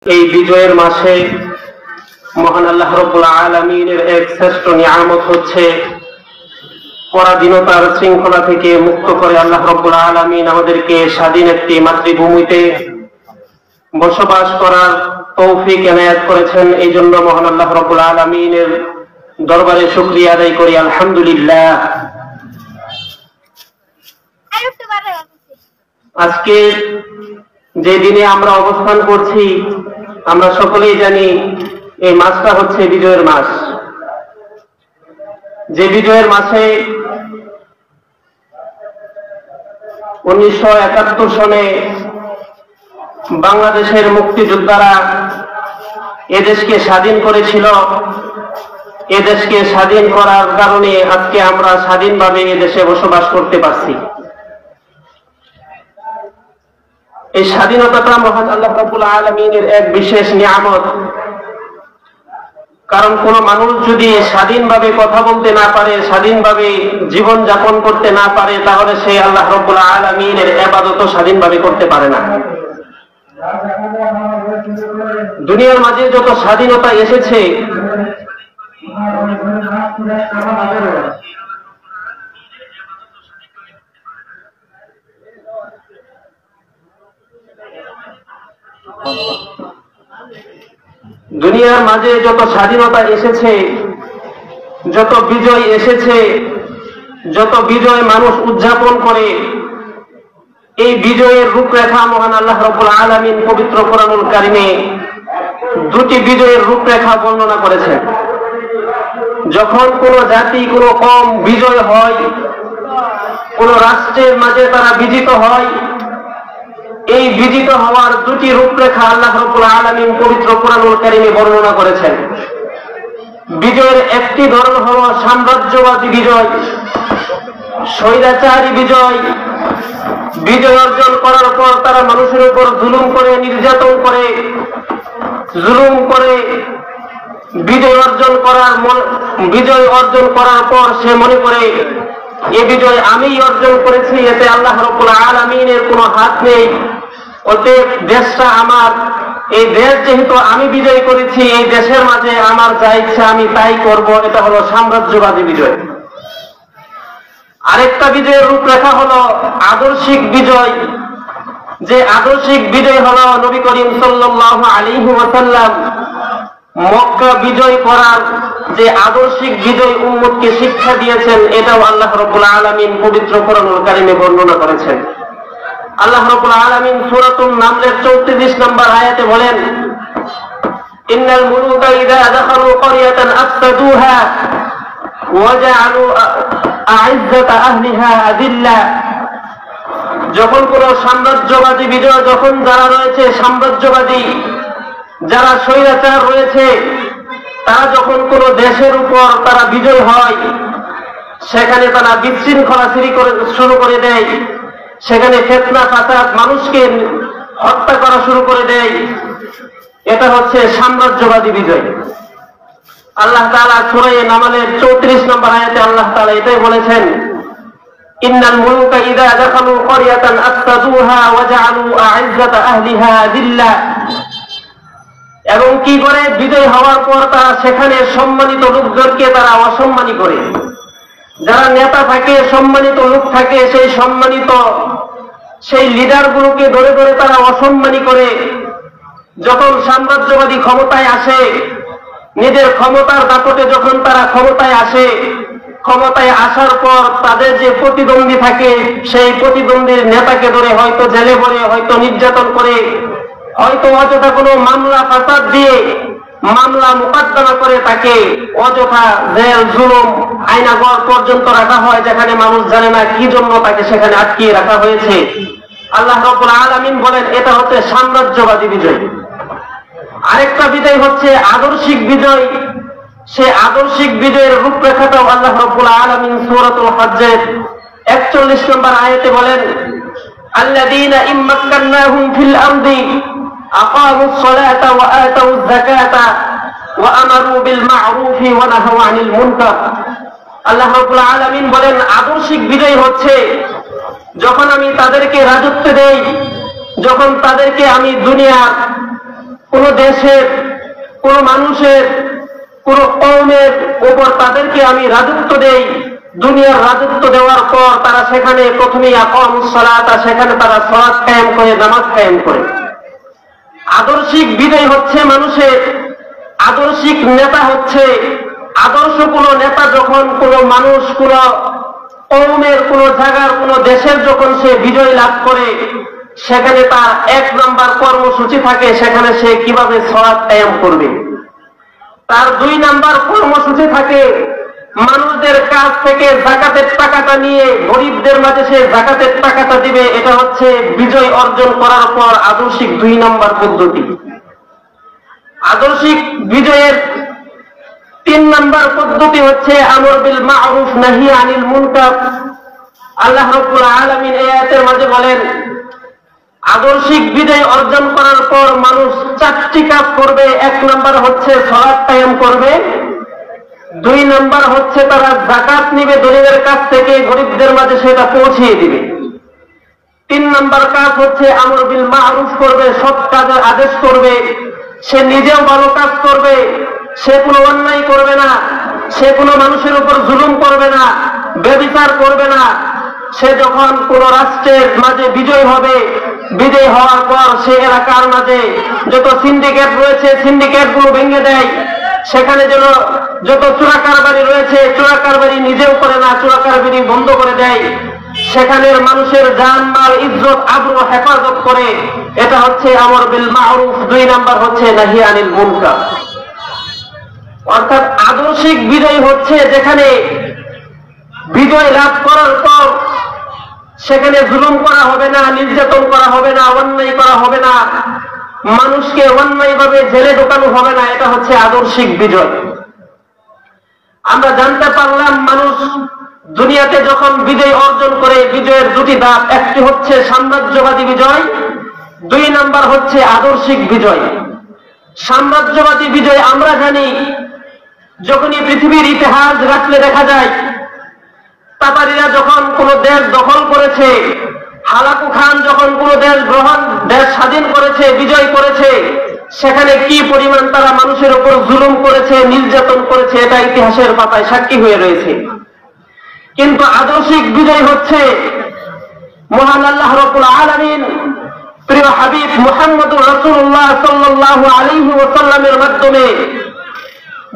এই বিজয়ের মাসে মহান আল্লাহ রাব্বুল আলামিনের এক শ্রেষ্ঠ নিয়ামত হচ্ছে পরাধীনতার শৃঙ্খলা থেকে মুক্ত করে আল্লাহ রাব্বুল আলামিন আমাদেরকে স্বাধীন একটি মাতৃভূমিতে বসবাস করার তৌফিক এনায়েত করেছেন। এই জন্য মহান আল্লাহ রাব্বুল আলামিনের দরবারে শুকরিয়া আদায় করি, আলহামদুলিল্লাহ। আজকে যে দিনে আমরা অবস্থান করছি, আমরা সকলেই জানি এই মাসটা হচ্ছে বিজয়ের মাস। যে বিজয়ের মাসে 1971 সনে বাংলাদেশের মুক্তিযোদ্ধারা এদেশকে স্বাধীন করেছিল। এদেশকে স্বাধীন করার কারণে আজকে আমরা স্বাধীনভাবে এদেশে বসবাস করতে পারছি। এই স্বাধীনতাটা মহান আল্লাহ রাব্বুল আলামিনের এক বিশেষ নিয়ামত। কারণ কোন মানুষ যদি স্বাধীনভাবে কথা বলতে না পারে, স্বাধীনভাবে জীবন যাপন করতে না পারে, তাহলে সে আল্লাহ রাব্বুল আলামিনের ইবাদত স্বাধীনভাবে করতে পারে না। দুনিয়ার মাঝে যত স্বাধীনতা এসেছে, দুনিয়ার মাঝে যত স্বাধীনতা এসেছে, যত বিজয় এসেছে, যত বিজয় মানুষ উদযাপন করে, এই বিজয়ের রূপরেখা মহান আল্লাহ রাব্বুল আলামিন পবিত্র কোরআনুল কারিমে দুটি বিজয়ের রূপরেখা বর্ণনা করেছেন। যখন কোন জাতি, কোন কওম বিজয় হয়, কোন রাষ্ট্রের মাঝে তারা বিজিত হয়, এই বিজিত হওয়ার দুটি রূপরেখা আল্লাহ রাব্বুল আলামিন পবিত্র কোরআনুল কারিমে বর্ণনা করেছেন। বিজয়ের একটি ধরন হলো সাম্রাজ্যবাদী বিজয়, স্বৈরাচারী বিজয়। বিজয় অর্জন করার পর তারা মানুষের উপর জুলুম করে, নির্যাতন করে, জুলুম করে বিজয় অর্জন করার পর সে মনে করে এ বিজয় আমি অর্জন করেছি, এতে আল্লাহ রাব্বুল আলামিনের কোনো হাত নেই, অতএব দেশটা আমার, এই দেশ যেহেতু আমি বিজয় করেছি, এই দেশের মাঝে আমার যা ইচ্ছা আমি তাই করব। এটা হলো সাম্রাজ্যবাদী বিজয়। আরেকটা বিজয়ের রূপরেখা হলো আদর্শিক বিজয়। যে আদর্শিক বিজয় হলো নবী করিম সাল্লাল্লাহু আলাইহি ওয়াসাল্লাম মক্কা বিজয় করার যে আদর্শিক বিজয় উম্মতকে শিক্ষা দিয়েছেন, এটাও আল্লাহ রাব্বুল আলামিন পবিত্র কোরআনুল কারিমে বর্ণনা করেছেন। আল্লাহ রাব্বুল আলামিন সূরাতুন নামলের 34 নম্বর আয়াতে বলেন, ইন্নাল মুলুকা ইযা দাখালু ক্বরিয়াতান আফসাদুহা ওয়া জাআলু আ'ইজ্জাতা আহলিহা আযিল্লা। যখন কোন সাম্রাজ্যবাদী বিজয়, যখন যারা রয়েছে সাম্রাজ্যবাদী, যারা স্বৈরাচার রয়েছে, তারা যখন কোন দেশের উপর তারা বিজয় হয়, সেখানে তারা বিশৃঙ্খলা শুরু করে দেয়, সেখানে ফিতনা ফাসাদ, মানুষকে হত্যা করা শুরু করে দেয়। এটা হচ্ছে সাম্রাজ্যবাদী বিজয়। আল্লাহ তাআলা সূরা নামলের 34 নম্বর আয়াতে আল্লাহ তাআলা এটাই বলেছেন, ইন্নাল মুলুকা ইযা দাখালু ক্বরিয়াতান আফসাদুহা ওয়া জাআলু আ'ইজ্জাতা আহলিহা আযিল্লা। এবং কি করে বিজয় হওয়ার পর তারা সেখানে সম্মানিত লোকদেরকে তারা অসম্মানী করে। যারা নেতা থাকে, সম্মানিত লোক থাকে, সেই সম্মানিত সেই লিডারগুলোকে ধরে ধরে তারা অসম্মানী করে। যখন সাম্রাজ্যবাদী ক্ষমতায় আসে, নিজের ক্ষমতার দাপটে যখন তারা ক্ষমতায় আসে, ক্ষমতায় আসার পর তাদের যে প্রতিদ্বন্দ্বী থাকে, সেই প্রতিদ্বন্দ্বীর নেতাকে ধরে হয়তো জেলে ভরে, হয়তো নির্যাতন করে, হয়তো অযথা কোনো মামলা ফাসাদ দিয়ে মামলা মোকদ্দমা করে তাকে অযথা জেল, জুলুম, আয়নাঘর পর্যন্ত রাখা হয়, যেখানে মানুষ জানে না কি জন্য তাকে সেখানে আটকিয়ে রাখা হয়েছে। আল্লাহ রাব্বুল আলামিন বলেন এটা হচ্ছে সাম্রাজ্যবাদী বিজয়। আরেকটা বিজয় হচ্ছে আদর্শিক বিজয়। সে আদর্শিক বিজয়ের রূপরেখাটাও আল্লাহ রাব্বুল আলামিন সূরাতুল হজ্জের 41 নম্বর আয়াতে বলেন, আল্লাযীনা ইম্মাক্কান্নাহুম ফিল আরদি আকামুস সালাতা ওয়া আতাউয যাকাতা ওয়া আমারু বিল মা'রুফি ওয়া নাহাউ আনিল মুনকার। আল্লাহ রাব্বুল আলামিন বলেন আদর্শিক বিজয় হচ্ছে যখন আমি তাদেরকে রাজত্ব দেই, যখন তাদেরকে আমি দুনিয়ার কোন দেশের, কোন মানুষের, কোন কওমের উপর তাদেরকে আমি রাজত্ব দেই, দুনিয়ার রাজত্ব দেওয়ার পর তারা সেখানে প্রথমেই আকামুস সালাত, সেখানে তারা সালাত কায়েম করে, নামাজ কায়েম করে। আদর্শিক বিজয় হচ্ছে মানুষের, আদর্শিক নেতা হচ্ছে, আদর্শ কোন নেতা যখন কোন মানুষ, কোন কওমের, কোন জায়গার, কোন দেশের যখন সে বিজয় লাভ করে, সেখানে তার 1 নম্বর কর্মসূচি থাকে সেখানে সে কিভাবে সালাত কায়েম করবে। তার 2 নম্বর কর্মসূচি থাকে মানুষদের কাছ থেকে যাকাতের টাকাটা নিয়ে গরিবদের মাঝে সে যাকাতের টাকাটা দিবে। এটা হচ্ছে বিজয় অর্জন করার পর আদর্শিক 2 নম্বর পদ্ধতি। আদর্শিক বিজয়ের 3 নম্বর পদ্ধতি হচ্ছে আমর বিল মা'রুফ নাহি আনিল মুনকার। আল্লাহ রাব্বুল আলামিন এই আয়াতের মাঝে বলেন, আদর্শিক বিজয় অর্জন করার পর মানুষ 4টি কাজ করবে। 1 নম্বর হচ্ছে সালাত কায়েম করবে, 2 নম্বর হচ্ছে তারা যাকাত নিবে দরিদ্রের কাছ থেকে, গরিবদের মাঝে সেটা পৌঁছিয়ে দিবে। 3 নম্বর কাজ হচ্ছে আমর বিল মা'রুফ করবে, সৎ কাজের আদেশ করবে। সে নিজেও ভালো কাজ করবে, সে কোনো অন্যায় করবে না, সে কোনো মানুষের উপর জুলুম করবে না, ব্যভিচার করবে না। সে যখন কোন রাষ্ট্রের মাঝে বিজয় হবে, বিজয় হওয়ার পর সে এলাকার মাঝে যত সিন্ডিকেট রয়েছে সিন্ডিকেট গুলো ভেঙে দেয়। সেখানে যেন যত চোরা কারবারি রয়েছে চোরা কারবারি নিজেও করে না, চোরা কারবারি বন্ধ করে দেয়। সেখানের মানুষের জানমাল, ইজ্জত, আবরু হেফাজত করে। এটা হচ্ছে আমর বিল মা'রুফ। 2 নম্বর হচ্ছে নাহি আনিল মুনকার। অর্থাৎ আদর্শিক বিজয় হচ্ছে যেখানে বিজয় লাভ করার পর সেখানে জুলুম করা হবে না, নির্যাতন করা হবে না, অন্যায় করা হবে না, মানুষকে অন্যায়ভাবে জেলে ঢোকানো হবে না। এটা হচ্ছে আদর্শিক বিজয়। আমরা জানতে পারলাম মানুষ দুনিয়াতে যখন বিজয় অর্জন করে, বিজয়ের 2টি ধাপ। একটি হচ্ছে সাম্রাজ্যবাদী বিজয়, 2 নম্বর হচ্ছে আদর্শিক বিজয়। সাম্রাজ্যবাদী বিজয় আমরা জানি, যখনই পৃথিবীর ইতিহাস ঘাটলে দেখা যায় তাতারিরা যখন কোন দেশ দখল করেছে, হালাকু খান যখন কোন দেশ স্বাধীন করেছে, বিজয় করেছে, সেখানে কি পরিমাণ তারা মানুষের উপর জুলুম করেছে, নির্যাতন করেছে, এটা ইতিহাসের পাতায় সাক্ষী হয়ে রয়েছে। কিন্তু আদর্শিক বিজয় হচ্ছে মহান আল্লাহ রাব্বুল আলামিন প্রিয় হাবিব মুহাম্মদুর রাসূলুল্লাহ সাল্লাল্লাহু আলাইহি ওয়াসাল্লামের মাধ্যমে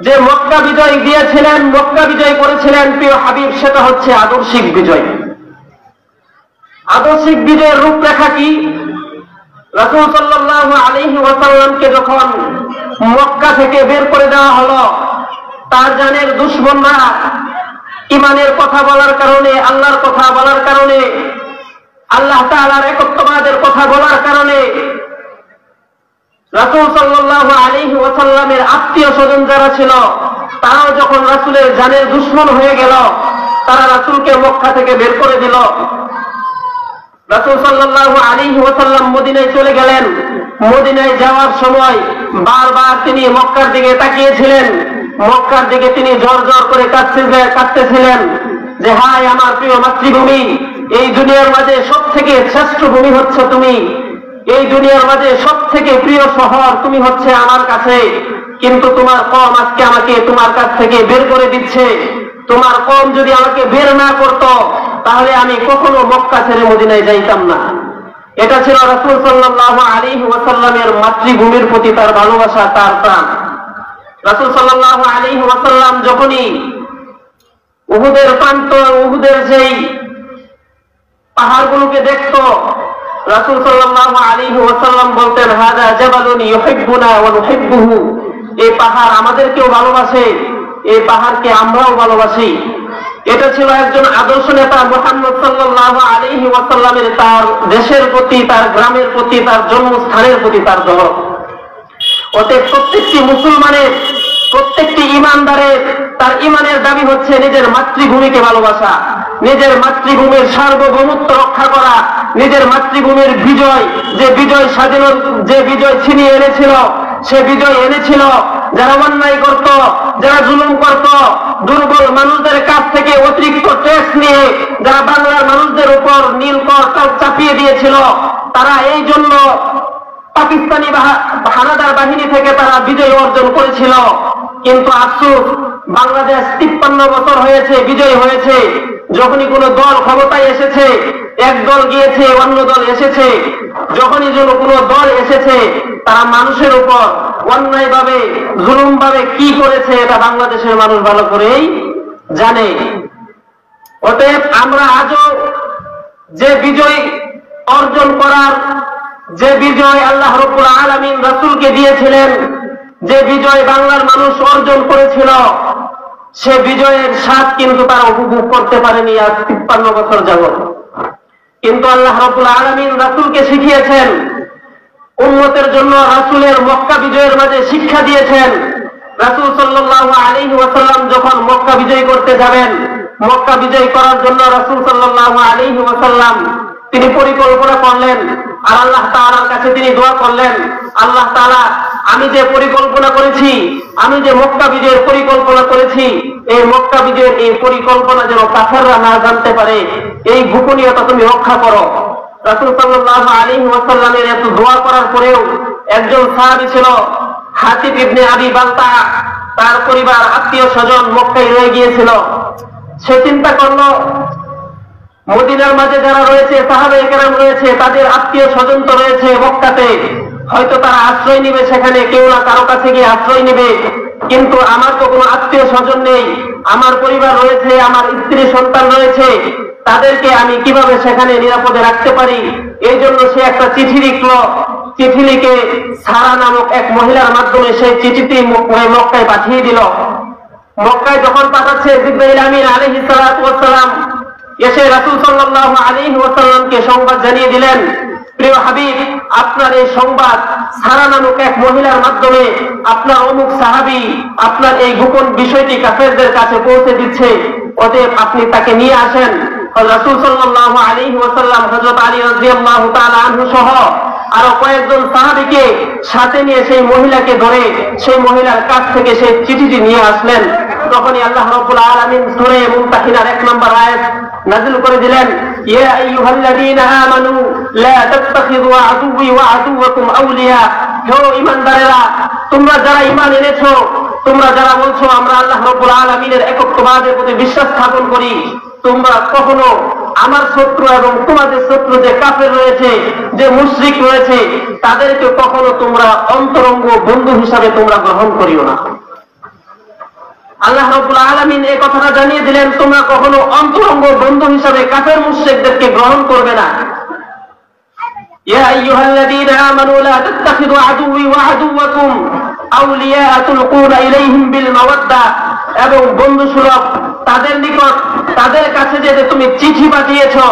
যে মক্কা বিজয় দিয়েছিলেন, মক্কা বিজয় করেছিলেন প্রিয় হাবিব, সেটা হচ্ছে আদর্শিক বিজয়। আদর্শিক বিজয়ের রূপরেখা কি? রাসূল সাল্লাল্লাহু আলাইহি ওয়াসাল্লামকে যখন মক্কা থেকে বের করে দেওয়া হলো, তার জানের দুশমনরা ঈমানের কথা বলার কারণে, আল্লাহর কথা বলার কারণে, আল্লাহ তাআলার একত্ববাদের কথা বলার কারণে রাসূল সাল্লাল্লাহু আলাইহি ওয়াসাল্লামের আত্মীয় স্বজন যারা ছিল তারাও যখন রাসূলের জানের দুশমন হয়ে গেল, তারা রাসূলকে মক্কা থেকে বের করে দিল। রাসূল সাল্লাল্লাহু আলাইহি ওয়াসাল্লাম মদিনায় চলে গেলেন। মদিনায় যাওয়ার সময় বারবার তিনি মক্কার দিকে তাকিয়েছিলেন, মক্কার দিকে তিনি জোর জোর করে কাঁদতেছিলেন যে হায় আমার প্রিয় মাতৃভূমি, এই দুনিয়ার মাঝে সব থেকে শ্রেষ্ঠ ভূমি হচ্ছে তুমি, এই দুনিয়ার মাঝে সব থেকে প্রিয় শহর তুমি হচ্ছে আমার কাছে, কিন্তু তোমার কওম আজকে আমাকে তোমার কাছ থেকে বের করে দিচ্ছে। তোমার কওম যদি আমাকে বের না করত তাহলে আমি কখনো মক্কা ছেড়ে মদিনায় যাইতাম না। এটা ছিল রাসূল সাল্লাল্লাহু আলাইহি ওয়াসাল্লামের মাতৃভূমির প্রতি তার ভালোবাসা, তার প্রাণ। রাসূল সাল্লাল্লাহু আলাইহি ওয়াসাল্লাম যখনই উহুদের প্রান্ত, উহুদের যেই পাহাড়গুলোকে দেখত, রাসূল সাল্লাল্লাহু আলাইহি ওয়াসাল্লাম বলতেন হাযা জাবালুন ইউহিব্বুনা ওয়া নুহিব্বুহু, এই পাহাড় আমাদেরকেও ভালোবাসে, এই পাহাড়কে আমরাও ভালোবাসি। এটা ছিল একজন আদর্শ নেতা মুহাম্মদ সাল্লাল্লাহু আলাইহি ওয়াসাল্লামের তার দেশের প্রতি, তার গ্রামের প্রতি, তার জন্মস্থানের প্রতি তার দরদ। অতএব প্রত্যেকটি মুসলমানের, প্রত্যেকটি ইমানদারের তার ইমানের দাবি হচ্ছে নিজের মাতৃভূমিকে ভালোবাসা, নিজের মাতৃভূমির সার্বভৌমত্ব রক্ষা করা, নিজের মাতৃভূমির বিজয়, যে বিজয় স্বাধীনতা, যে বিজয় ছিনিয়ে এনেছিল, সে বিজয় এনেছিল যারা অন্যায় করত, যারা জুলুম করত, দুর্বল মানুষদের কাছ থেকে অতিরিক্ত ট্যাক্স নিয়ে যারা বাংলার মানুষদের উপর নীল কর চাপিয়ে দিয়েছিল, তারা এই জন্য পাকিস্তানি হানাদার বাহিনী থেকে তারা বিজয় অর্জন করেছিল। কিন্তু আফসোস, বাংলাদেশ 53 বছর হয়েছে বিজয় হয়েছে, যখনই কোনো দল ক্ষমতায় এসেছে এক দল গিয়েছে, অন্য দল এসেছে, যখনই কোনো দল এসেছে তারা মানুষের উপর অন্যায়ভাবে জুলুমভাবে কি করেছে এটা বাংলাদেশের মানুষ ভালো করেই জানে। অতএব আমরা আজও যে বিজয় অর্জন করার, যে বিজয় আল্লাহ রাব্বুল আলামিন রাসূলকে দিয়েছিলেন, যে বিজয় বাংলার মানুষ অর্জন করেছিল, সে বিজয়ের স্বাদ কিন্তু তারা উপভোগ করতে পারেনি আজ 53 বছর যাবত। কিন্তু আল্লাহ রাব্বুল আলামিন রাসূলকে শিখিয়েছেন, উম্মতের জন্য রাসূলের মক্কা বিজয়ের মাঝে শিক্ষা দিয়েছেন। রাসূল সাল্লাল্লাহু আলাইহি ওয়াসাল্লাম যখন মক্কা বিজয় করতে যাবেন, মক্কা বিজয় করার জন্য রাসূল সাল্লাল্লাহু আলাইহি ওয়াসাল্লাম তিনি পরিকল্পনা করলেন, আর আল্লাহ তাআলার কাছে তিনি দোয়া করলেন, আল্লাহ তাআলা, আমি যে পরিকল্পনা করেছি, আমি যে মক্কা বিজয়ের পরিকল্পনা করেছি, এই মক্কা বিজয়ের এই পরিকল্পনা যেন কাফেররা না জানতে পারে, এই গোপনীয়তা তুমি রক্ষা করো। রাসূল সাল্লাল্লাহু আলাইহি ওয়াসাল্লামের এত দোয়া করার পরেও একজন সাহাবী ছিল হাতিব ইবনে আবি বালতা, তার পরিবার আত্মীয় স্বজন মক্কায় রয়ে গিয়েছিল। সে চিন্তা করলো, মদিনার মাঝে যারা রয়েছে সাহাবায়ে কেরাম রয়েছে, তাদের আত্মীয় স্বজন তো রয়েছে মক্কাতে, হয়তো তারা আশ্রয় নিবে সেখানে, কেউ না কারো কাছে গিয়ে আশ্রয় নিবে, কিন্তু আমার তো কোনো আত্মীয় স্বজন নেই, আমার পরিবার রয়েছে, আমার স্ত্রী সন্তান রয়েছে, তাদেরকে আমি কিভাবে সেখানে নিরাপদে রাখতে পারি? এই জন্য সে একটা চিঠি লিখলো। চিঠি লিখে সারা নামক এক মহিলার মাধ্যমে সেই চিঠিটি মক্কায় পাঠিয়ে দিল। মক্কায় যখন পাঠাচ্ছে, জিবরাইল আমিন আলাইহিস সালাতু ওয়াস সালাম এসে রাসূল সাল্লাল্লাহু আলাইহি ওয়াসাল্লামকে সংবাদ জানিয়ে দিলেন, প্রিয় হাবিব, আপনার এই সংবাদ সারা নামক এক মহিলার মাধ্যমে আপনার অমুক সাহাবী আপনার এই গোপন বিষয়টি কাফেরদের কাছে পৌঁছে দিচ্ছে, অতএব আপনি তাকে নিয়ে আসেন। রাসূল সাল্লাল্লাহু আলাইহি ওয়াসাল্লাম হযরত আলী রাদিয়াল্লাহু তাআলা আনহু সহ আরো কয়েকজন সাহাবীকে সাথে নিয়ে সেই মহিলাকে ধরে সেই মহিলার কাছ থেকে সেই চিঠিটি নিয়ে আসলেন। তখনই আল্লাহ রাব্বুল আলামিন সূরা মুমতাহিনার 1 নম্বর আয়াত নাযিল করে দিলেন, ইয়া আইয়ুহাল্লাযীনা আমানু লা তাত্তাখিযু আদুওয়ি ওয়া আদুওয়াকুম আউলিয়া। হে ঈমানদারেরা, তোমরা যারা ঈমান এনেছো, তোমরা যারা বলছো আমরা আল্লাহ রাব্বুল আলামিনের একত্ববাদের প্রতি বিশ্বাস স্থাপন করি, তোমরা কখনো আমার শত্রু এবং তোমাদের শত্রু যে কাফের রয়েছে, যে মুশরিক রয়েছে, তাদেরকে কখনো তোমরা অন্তরঙ্গ বন্ধু হিসাবে তোমরা গ্রহণ করিও না। আল্লাহ রাব্বুল আলামিন এই কথাটা জানিয়ে দিলেন, তোমরা কখনো অন্তরঙ্গ বন্ধু হিসাবে কাফের মুশরিকদেরকে গ্রহণ করবে না। ইয়া আইয়ুহাল্লাযীনা আমানু লা তাত্তাখিযু আদুওয়ি ওয়া আদুওয়াকুম আউলিয়া তুলকুনা ইলাইহিম বিল মাওয়াদ্দা। এবং বন্ধুসুলভ তাদের নিকট, তাদের কাছে যে তুমি চিঠি পাঠিয়েছো,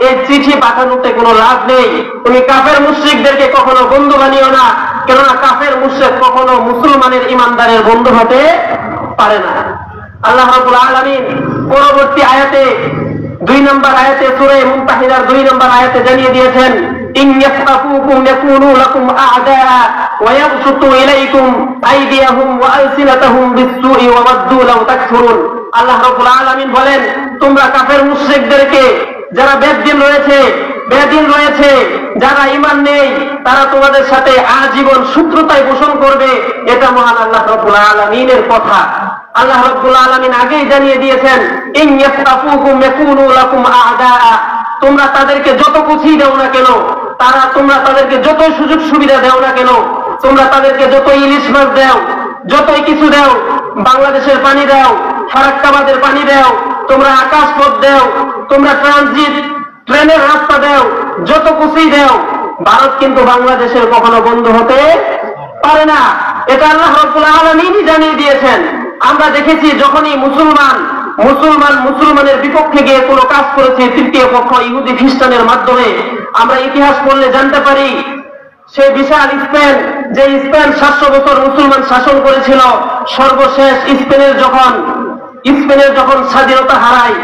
এই চিঠি পাঠানোতে কোনো লাভ নেই। তুমি কাফের মুশরিকদেরকে কখনো বন্ধু বানিও না, কেননা কাফের মুশরিক কখনো মুসলমানের ঈমানদারের বন্ধু হতে পারে না। আল্লাহ রাব্বুল আলামিন পরবর্তী আয়াতে 2 নম্বর আয়াতে সূরা মুমতাহিনার 2 নম্বর আয়াতে জানিয়ে দিয়েছেন, ইন ইয়াসকাফুকুম ইয়াকুনু লাকুম আ'দা ওয়া ইয়াবসুতু ইলাইকুম আইদিয়াহুম ওয়া আলসিনাতাহুম বিস-সুই ওয়া ওয়াদ্দু লাউ তাকফুরুন। আল্লাহ রাব্বুল আলামিন বলেন, তোমরা কাফের মুশরিকদেরকে, যারা বেদিন রয়েছে, যারা ঈমান নেই, তারা তোমাদের সাথে আজীবন শত্রুতায় পোষণ করবে। এটা মহান আল্লাহ রাব্বুল আলামিনের কথা। আল্লাহ রাব্বুল আলামিন আগেই জানিয়ে দিয়েছেন, ইন ইয়াসতাফুকুম ইয়াকুনু লাকুম আ'দা। তোমরা তাদেরকে যত কিছুই দাও না কেন, তোমরা তাদেরকে যত সুযোগ সুবিধা দাও না কেন, তোমরা তাদেরকে যত ইলিশ মাছ দাও, যতই কিছু দাও, বাংলাদেশের পানি দাও, ফারাক্কাবাদের পানি দাও, তোমরা আকাশপথ দাও, তোমরা ট্রানজিট ট্রেনের রাস্তা দাও, যত কিছুই দাও, ভারত কিন্তু বাংলাদেশের কখনো বন্ধু হতে পারে না। এটা আল্লাহ রাব্বুল আলামিনই জানিয়ে দিয়েছেন। আমরা দেখেছি যখনই মুসলমানের বিপক্ষে গিয়ে কোনো কাজ করেছে তৃতীয় পক্ষ ইহুদি খ্রিস্টানের মাধ্যমে, আমরা ইতিহাস পড়লে জানতে পারি সেই বিশাল স্পেন, যে স্পেন 700 বছর মুসলমান শাসন করেছিল, সর্বশেষ স্পেনের যখন স্বাধীনতা হারায়,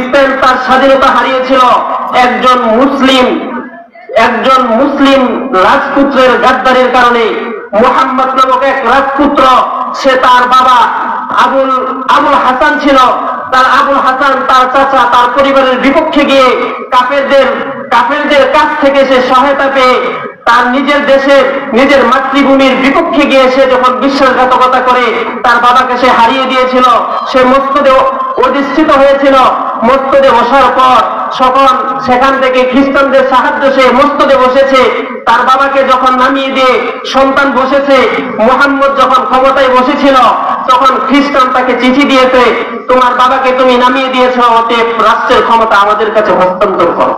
স্পেন তার স্বাধীনতা হারিয়েছিল একজন মুসলিম রাজপুত্রের গাদ্দারির কারণে। মুহাম্মদ নামক এক রাজপুত্র, সে তার বাবা আবুল হাসান ছিল, তার আবুল হাসান তার চাচা তার পরিবারের বিপক্ষে গিয়ে কাফেরদের কাছ থেকে সে সহায়তা পেয়ে তার নিজের দেশের নিজের মাতৃভূমির বিপক্ষে গিয়ে সে যখন বিশ্বাসঘাতকতা করে তার বাবাকে সে হারিয়ে দিয়েছিল, সে মসজিদে অধিষ্ঠিত হয়েছিল। মসজিদে বসার পর সেখান থেকে খ্রিস্টানদের সাহায্য সে মসজিদে বসেছে। তার বাবাকে যখন নামিয়ে দিয়ে সন্তান বসেছে, মুহাম্মদ যখন ক্ষমতায় বসেছিল তখন খ্রিস্টান তাকে চিঠি দিয়েছে, তোমার বাবাকে তুমি নামিয়ে দিয়েছ, অতএব রাষ্ট্রের ক্ষমতা আমাদের কাছে হস্তান্তর করো।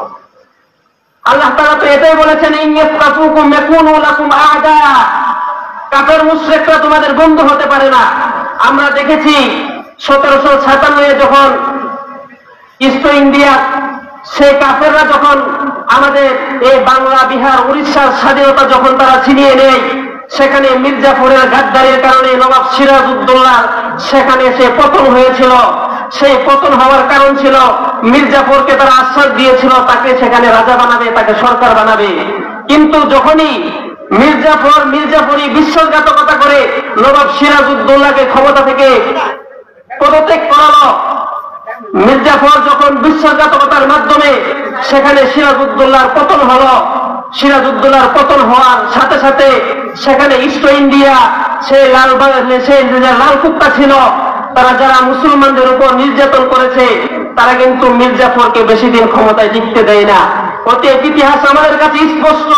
আল্লাহ তাআলা তো এটাই বলেছেন, ইনয়াসতাফুকুম ইয়াকুনু লাকুম আ'দা, কাফের মুশরিকরা তোমাদের বন্ধু হতে পারে না। আমরা দেখেছি 1757 যখন ইস্ট ইন্ডিয়া সেই কাফেররা যখন আমাদের এই বাংলা, বিহার, উড়িষ্যার স্বাধীনতা যখন তারা ছিনিয়ে নেয়, সেখানে মির্জাফরের গাদ্দারির কারণে নবাব সিরাজউদ্দৌলা সেখানে সে পতন হয়েছিল। সেই পতন হওয়ার কারণ ছিল মির্জাফরকে তারা আশ্বাস দিয়েছিল তাকে সেখানে রাজা বানাবে, তাকে সরকার বানাবে। কিন্তু যখনই মির্জাফরই বিশ্বাসঘাতকতা করে নবাব সিরাজউদ্দৌলাকে ক্ষমতা থেকে পদত্যাগ করালো, মির্জাফর যখন বিশ্বাসঘাতকতার মাধ্যমে সেখানে সিরাজউদ্দৌলার পতন হলো, সিরাজউদ্দৌলার পতন হওয়ার সাথে সাথে সেখানে ইস্ট ইন্ডিয়া সেই লাল কুত্তা ছিল, তারা যারা মুসলমানদের উপর নির্যাতন করেছে তারা কিন্তু মির্জাফরকে বেশি দিন ক্ষমতায় টিকতে দেয় না। অতএব ইতিহাস আমাদের কাছে স্পষ্ট।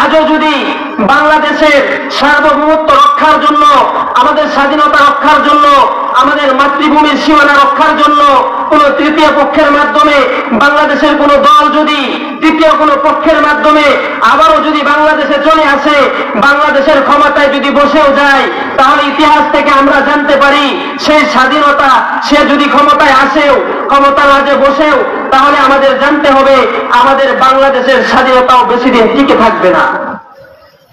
আজও যদি বাংলাদেশের সার্বভৌমত্ব রক্ষার জন্য, আমাদের স্বাধীনতা রক্ষার জন্য, আমাদের মাতৃভূমির সীমানা রক্ষার জন্য কোন তৃতীয় পক্ষের মাধ্যমে বাংলাদেশের কোন দল যদি তৃতীয় কোন পক্ষের মাধ্যমে আবারও যদি বাংলাদেশে চলে আসে, বাংলাদেশের ক্ষমতায় যদি বসেও যায়, তাহলে ইতিহাস থেকে আমরা জানতে পারি সেই স্বাধীনতা সে যদি ক্ষমতায় আসেও, ক্ষমতার মাঝে বসেও, তাহলে আমাদের জানতে হবে আমাদের বাংলাদেশের স্বাধীনতাও বেশি দিন টিকে থাকবে না।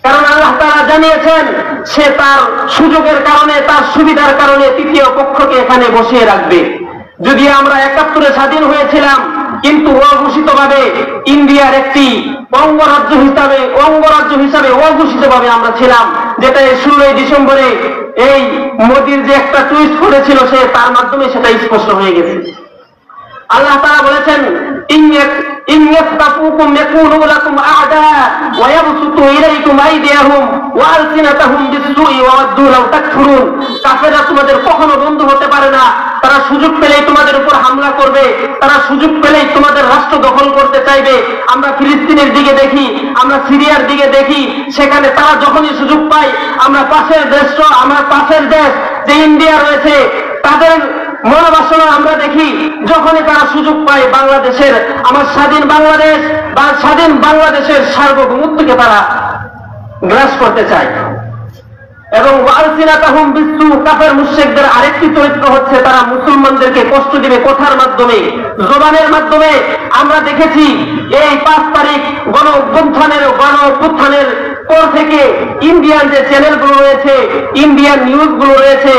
কারণ আল্লাহ তাআলা জানিয়েছেন সে তার সুযোগের কারণে, তার সুবিধার কারণে তৃতীয় পক্ষকে এখানে বসিয়ে রাখবে। যদি আমরা 71 স্বাধীন হয়েছিলাম, কিন্তু অঘোষিতভাবে ইন্ডিয়ার একটি অঙ্গরাজ্য হিসাবে অঘোষিতভাবে আমরা ছিলাম, যেটা 16 ডিসেম্বরে এই মোদির যে একটা টুইট করেছিল সে তার মাধ্যমে সেটা স্পষ্ট হয়ে গেছে। আল্লাহ তাআলা বলেছেন, ইনয়াসতাফুকুম ইয়াকুনু লাকুম আ'দা ওয়া ইয়াবসুতু ইলাইকুম আইদিয়াহুম ওয়া আলসিনাতাহুম বিস-সুই ওয়া ওয়াদ্দু লাউ তাকফুরুন। কাফেররা তোমাদের কখনো বন্ধু হতে পারে না। তারা সুযোগ পেলেই তোমাদের উপর হামলা করবে, তারা সুযোগ পেলেই তোমাদের রাষ্ট্র দখল করতে চাইবে। আমরা ফিলিস্তিনের দিকে দেখি, আমরা সিরিয়ার দিকে দেখি, সেখানে তারা যখনই সুযোগ পায়, আমার পাশের দেশ যে ইন্ডিয়া রয়েছে তাদের মনোবাসনা আমরা দেখি, যখনই তারা সুযোগ পায় বাংলাদেশের, আমার স্বাধীন বাংলাদেশ বা স্বাধীন বাংলাদেশের সার্বভৌমত্বকে তারা গ্রাস করতে চায়। এবং ওয়ালসিনাতাহুম বিস-সু, কাফের মুশরিকদের আরেকটি চরিত্র হচ্ছে তারা মুসলমানদেরকে কষ্ট দিবে কথার মাধ্যমে, জবানের মাধ্যমে। আমরা দেখেছি এই 5 তারিখ গণ অভ্যুত্থানের পর থেকে ইন্ডিয়ান যে চ্যানেলগুলো রয়েছে, ইন্ডিয়ান নিউজগুলো রয়েছে,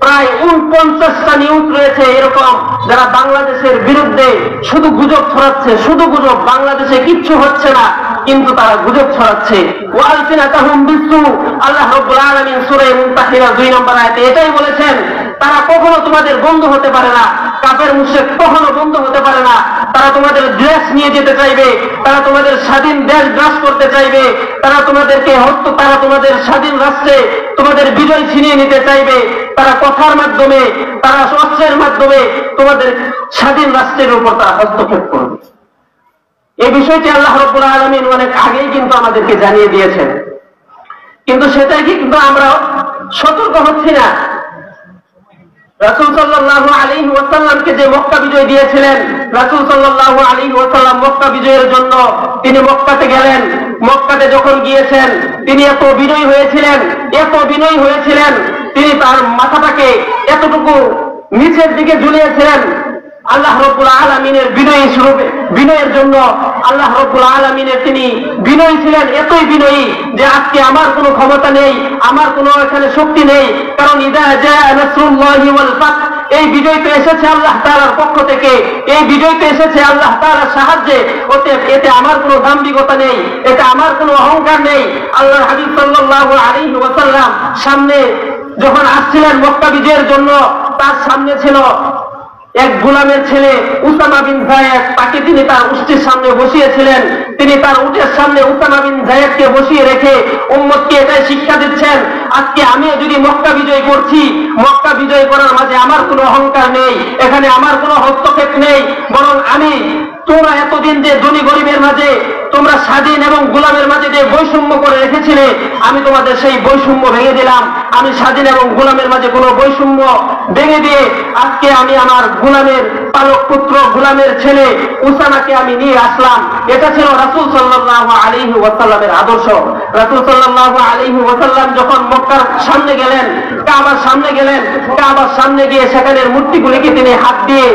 প্রায় 49টা নিউজ রয়েছে এরকম, যারা বাংলাদেশের বিরুদ্ধে শুধু গুজব ছড়াচ্ছে, শুধু গুজব। বাংলাদেশে কিচ্ছু হচ্ছে না, কিন্তু তারা গুজব ছড়াচ্ছে। ওয়ালসিনাতাহুম বিস-সু, আল্লাহ রাব্বুল আলামিন সূরা মুনতাহিরা 2 নম্বর আয়াতে এটাই বলেছেন, তারা কখনো তোমাদের বন্ধু হতে পারে না। কাফের মুশরিক কখনো বন্ধু হতে পারে না। তারা তোমাদের দেশ নিয়ে যেতে চাইবে, তারা তোমাদের স্বাধীন দেশ গ্রাস করতে চাইবে, তারা তোমাদের স্বাধীন রাষ্ট্রে তোমাদের বিজয় ছিনিয়ে নিতে চাইবে। তারা কথার মাধ্যমে, তারা অস্ত্রের মাধ্যমে তোমাদের স্বাধীন রাষ্ট্রের উপর তারা হস্তক্ষেপ করবে। এই বিষয়টি আল্লাহ রাব্বুল আলামিন অনেক আগেই কিন্তু আমাদেরকে জানিয়ে দিয়েছেন, কিন্তু সেটাই কিন্তু আমরা সতর্ক হচ্ছি না। রাসূল সাল্লাল্লাহু আলাইহি ওয়াসাল্লামকে যে মক্কা বিজয় দিয়েছিলেন, রাসূল সাল্লাল্লাহু আলাইহি ওয়াসাল্লাম মক্কা বিজয়ের জন্য তিনি মক্কাতে গেলেন। মক্কাতে যখন গিয়েছেন তিনি এত বিনয়ী হয়েছিলেন, তিনি তার মাথাটাকে এতটুকু নিচের দিকে ঝুলিয়েছিলেন। আল্লাহ রাব্বুল আলামিনের বিনয়ের জন্য আল্লাহ রাব্বুল আলামিনের তিনি বিনয়ী ছিলেন, এতই বিনয়ী যে আজকে আমার কোনো ক্ষমতা নেই, আমার কোনো এখানে শক্তি নেই, কারণ ইযা জাআ নাসরুল্লাহি ওয়াল ফাত, এই বিজয় তো এসেছে আল্লাহ তাআলার পক্ষ থেকে, এই বিজয় তো এসেছে আল্লাহ তাআলার সাহায্যে। অতএব এতে আমার কোনো দাম্ভিকতা নেই, এতে আমার কোনো অহংকার নেই। আল্লাহর হাবিব সাল্লাল্লাহু আলাইহি ওয়াসাল্লাম সামনে যখন আসছিলেন মক্কা বিজয়ের জন্য, তার সামনে ছিল এক গোলামের ছেলে উসামা বিন যায়েদ, তাকে তিনি তার উষ্টের সামনে বসিয়েছিলেন। তিনি তার উটের সামনে উসামা বিন যায়েদকে বসিয়ে রেখে উম্মতকে এটাই শিক্ষা দিচ্ছেন, আজকে আমিও যদি মক্কা বিজয় করছি, মক্কা বিজয় করার মাঝে আমার কোনো অহংকার নেই, এখানে আমার কোনো হস্তক্ষেপ নেই, বরং আমি তোমরা এতদিন যে ধনী গরিবের মাঝে তোমরা স্বাধীন এবং গোলামের মাঝে যে বৈষম্য করে রেখেছিলে, আমি তোমাদের সেই বৈষম্য ভেঙে দিলাম। আমি স্বাধীন এবং গোলামের মাঝে কোনো বৈষম্য ভেঙে দিয়ে আজকে আমি আমার গোলামের পালক পুত্র, গোলামের ছেলে উসামাকে আমি নিয়ে আসলাম। এটা ছিল রাসূল সাল্লাল্লাহু আলাইহি ওয়াসাল্লামের আদর্শ। রাসূল সাল্লাল্লাহু আলাইহি ওয়াসাল্লাম যখন মক্কার সামনে গেলেন, কাবার সামনে গেলেন, কাবার সামনে গিয়ে সেখানের মূর্তিগুলিকে তিনি হাত দিয়ে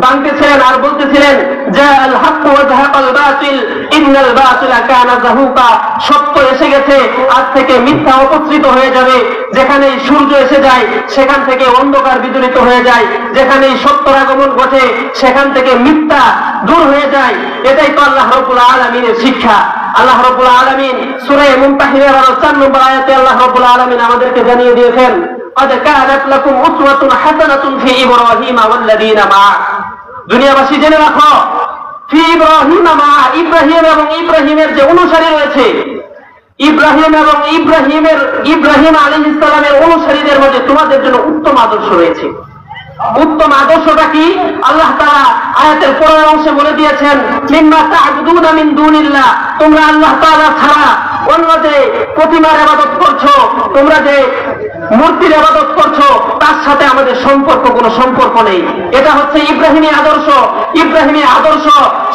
ভাঙতেছিলেন আর বলতেছিলেন যে আল হক ওয়া যাহাকাল বাতিল ইন্নাল বাতিলা কানা যাহুকা, সত্য এসে গেছে, আজ থেকে মিথ্যা অপসৃত হয়ে যাবে। যেখানেই সূর্য এসে যায় সেখান থেকে অন্ধকার বিদূরিত হয়ে যায়, যেখানেই সত্যের আগমন ঘটে সেখান থেকে মিথ্যা দূর হয়ে যায়। এটাই তো আল্লাহ রাব্বুল আলামিনের শিক্ষা। আল্লাহ রাব্বুল আলামিন সূরা মুমতাহিনার 4 নম্বর আয়াতে আল্লাহ রাব্বুল আলামিন আমাদেরকে জানিয়ে দিয়েছেন, قد كانت لكم أسوة حسنة في إبراهيم والذين معه। দুনিয়াবাসী জেনে রাখো, ফি ইব্রাহিম মা, ইব্রাহিম এবং ইব্রাহিমের যে অনুসারী রয়েছে, ইব্রাহিম এবং ইব্রাহিম আলাইহিস সালামের অনুসারীদের মধ্যে তোমাদের জন্য উত্তম আদর্শ রয়েছে। উত্তম আদর্শটা কি? আল্লাহ তাআলা আয়াতের পরের অংশে বলে দিয়েছেন, মিম্মা তা'বুদুনা মিন দুনিল্লাহ, তোমরা আল্লাহ তাআলা ছাড়া অন্য যে প্রতিমার ইবাদত করছো, তোমরা যে মূর্তির ইবাদত করছো, তার সাথে আমাদের কোনো সম্পর্ক নেই। এটা হচ্ছে ইব্রাহিমী আদর্শ। ইব্রাহিমী আদর্শ,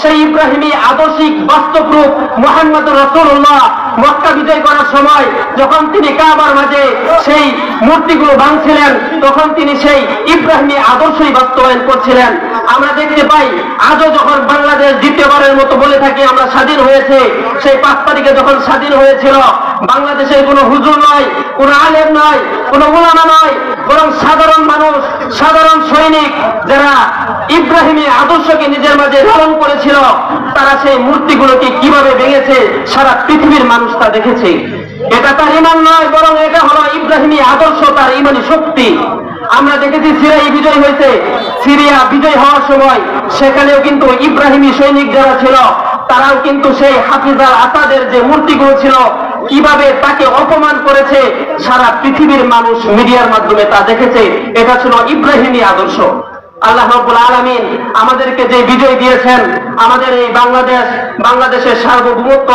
সেই ইব্রাহিমী আদর্শিক বাস্তব রূপ মুহাম্মদুর রাসূলুল্লাহ মক্কা বিজয় করার সময় যখন তিনি কাবার মাঝে সেই মূর্তিগুলো ভাঙছিলেন, তখন তিনি সেই ইব্রাহিমী আদর্শই বাস্তবায়ন করছিলেন। আমরা দেখতে পাই আজও যখন বাংলাদেশ দ্বিতীয়বারের মতো বলে থাকি আমরা স্বাধীন হয়েছে, সেই 5 তারিখে যখন স্বাধীন হয়েছিল, বাংলাদেশের কোনো হুজুর নয়, কোনো আলেম নয়, কোনো উলামা নয়, বরং সাধারণ মানুষ, সাধারণ সৈনিক যারা ইব্রাহিমী আদর্শকে নিজের মাঝে লালন করেছিল, তারা সেই মূর্তিগুলোকে কিভাবে ভেঙেছে সারা পৃথিবীর মানুষ তা দেখেছে। এটা তার ঈমান নয়, বরং এটা হলো ইব্রাহিমী আদর্শ, তার ঈমানী শক্তি। আমরা দেখেছি সিরিয়া বিজয় হয়েছে, সিরিয়া বিজয় হওয়ার সময় সেখানেও কিন্তু ইব্রাহিমী সৈনিক যারা ছিল, তারাও কিন্তু সেই হাফিজ আল আসাদের যে মূর্তিগুলো ছিল, কিভাবে তাকে অপমান করেছে সারা পৃথিবীর মানুষ মিডিয়ার মাধ্যমে তা দেখেছে। এটা ছিল ইব্রাহিমী আদর্শ। আল্লাহ রাব্বুল আলামিন আমাদেরকে যে বিজয় দিয়েছেন, আমাদের এই বাংলাদেশের সার্বভৌমত্ব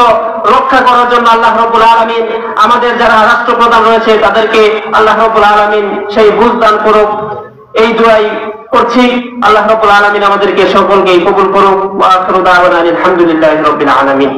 রক্ষা করার জন্য আল্লাহ রাব্বুল আলামিন আমাদের যারা রাষ্ট্রপ্রধান রয়েছে তাদেরকে আল্লাহ রাব্বুল আলামিন সেই বুঝ দান করুক, এই দোয়াই করছি। আল্লাহ রাব্বুল আলামিন আমাদেরকে সকলকে কবুল করুক। ওয়া আখিরু দাওয়ানা আলহামদুলিল্লাহি রাব্বিল আলামিন।